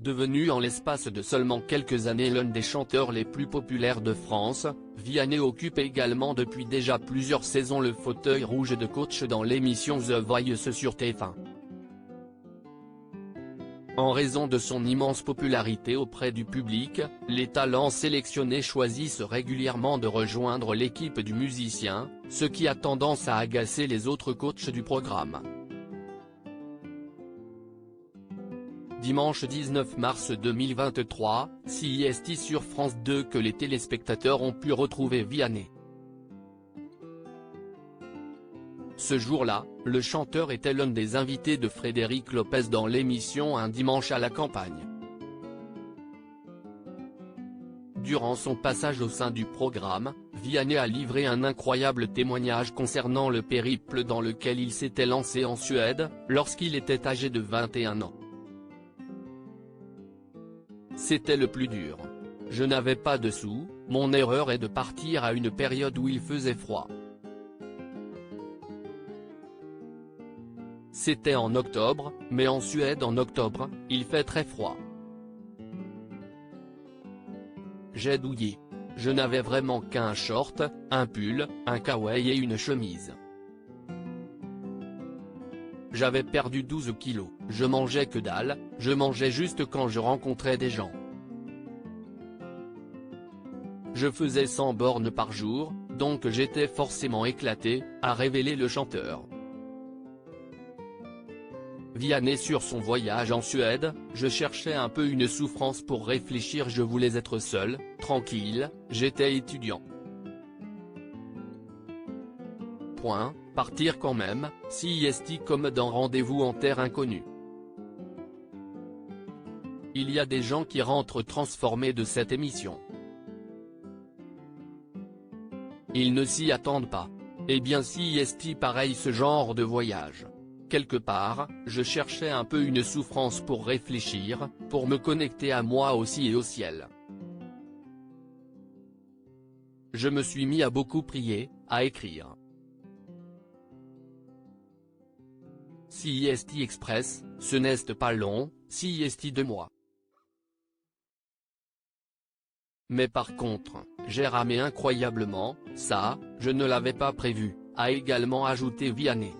Devenu en l'espace de seulement quelques années l'un des chanteurs les plus populaires de France, Vianney occupe également depuis déjà plusieurs saisons le fauteuil rouge de coach dans l'émission The Voice sur TF1. En raison de son immense popularité auprès du public, les talents sélectionnés choisissent régulièrement de rejoindre l'équipe du musicien, ce qui a tendance à agacer les autres coachs du programme. Dimanche 19 mars 2023, CIST sur France 2 que les téléspectateurs ont pu retrouver Vianney. Ce jour-là, le chanteur était l'un des invités de Frédéric Lopez dans l'émission Un dimanche à la campagne. Durant son passage au sein du programme, Vianney a livré un incroyable témoignage concernant le périple dans lequel il s'était lancé en Suède, lorsqu'il était âgé de 21 ans. C'était le plus dur. Je n'avais pas de sous, mon erreur est de partir à une période où il faisait froid. C'était en octobre, mais en Suède en octobre, il fait très froid. J'ai douillé. Je n'avais vraiment qu'un short, un pull, un kawaii et une chemise. J'avais perdu 12 kilos, je mangeais que dalle, je mangeais juste quand je rencontrais des gens. Je faisais 100 bornes par jour, donc j'étais forcément éclaté, a révélé le chanteur. Vianney sur son voyage en Suède, je cherchais un peu une souffrance pour réfléchir, je voulais être seul, tranquille, j'étais étudiant. Partir quand même, CIST comme dans Rendez-vous en terre inconnue. Il y a des gens qui rentrent transformés de cette émission. Ils ne s'y attendent pas. Eh bien CIST pareil ce genre de voyage. Quelque part, je cherchais un peu une souffrance pour réfléchir, pour me connecter à moi aussi et au ciel. Je me suis mis à beaucoup prier, à écrire. CIST Express, ce n'est pas long, CIST 2 mois. Mais par contre, j'ai ramé incroyablement, ça, je ne l'avais pas prévu, a également ajouté Vianney.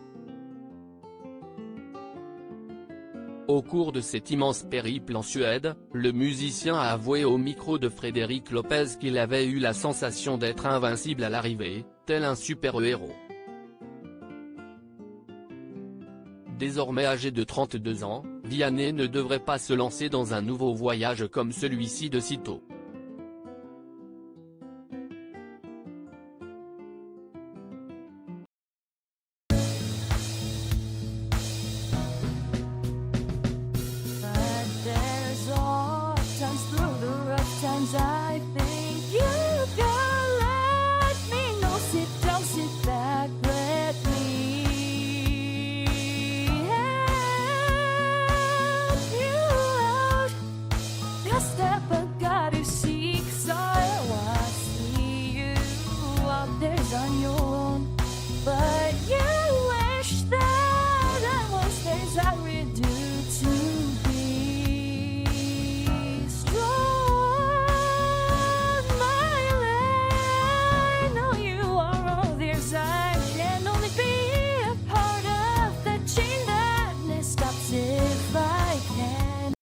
Au cours de cet immense périple en Suède, le musicien a avoué au micro de Frédéric Lopez qu'il avait eu la sensation d'être invincible à l'arrivée, tel un super-héros. Désormais âgé de 32 ans, Vianney ne devrait pas se lancer dans un nouveau voyage comme celui-ci de sitôt.